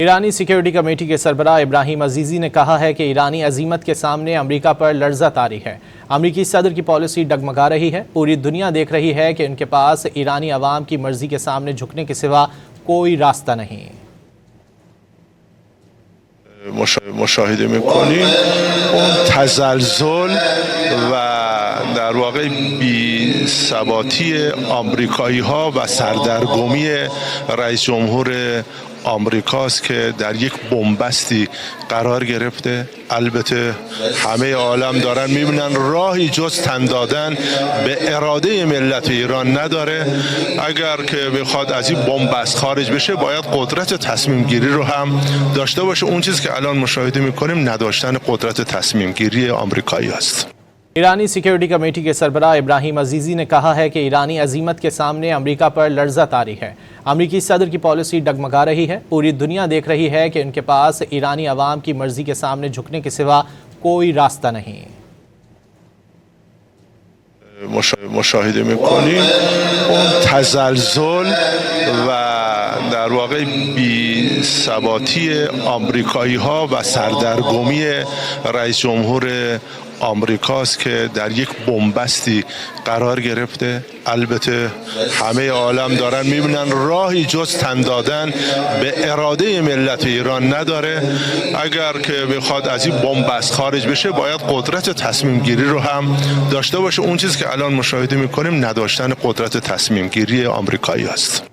ईरानी security committee के सरबराह इब्राहिम अजीज़ी ने कहा है कि ईरानी अजीमत के सामने अमेरिका पर लर्जा तारी है। अमेरिकी सदर की पॉलिसी डगमगा रही है। पूरी दुनिया देख रही है कि उनके पास ईरानी अवाम की मर्जी के सामने झुकने के सिवा कोई रास्ता नहीं। مشاهده میکنیم اون تزلزل و در واقع بی‌ثباتی آمریکایی ها و سردرگمی رئیس جمهور آمریکاست که در یک بنبستی قرار گرفته. البته همه عالم دارن میبینن راهی جز تن دادن به اراده ملت ایران نداره. اگر که بخواد از این بنبست خارج بشه باید قدرت تصمیم گیری رو هم داشته باشه. اون چیزی که الان مشاهده میکنیم نداشتن قدرت تصمیم گیری آمریکایی است. ईरानी सिक्योरिटी कमेटी के सरबराह इब्राहिम अजीज़ी ने कहा है कि ईरानी अजीमत के सामने अमेरिका पर लर्जा तारी है। अमेरिकी सदर की पॉलिसी डगमगा रही है। पूरी दुनिया देख रही है कि उनके पास ईरानी अवाम की मर्जी के सामने झुकने के सिवा कोई रास्ता नहीं। مشاهده میکنیم اون تزلزل و در واقع بی‌ثباتی آمریکایی ها و سردرگمی رئیس جمهور آمریکاست که در یک بنبستی قرار گرفته. البته همه عالم دارن میبینن راهی جز تن دادن به اراده ملت ایران نداره. اگر که بخواد از این بنبست خارج بشه باید قدرت تصمیم گیری رو هم داشته باشه. اون چیزی که الان مشاهده میکنیم نداشتن قدرت تصمیم گیری آمریکایی است.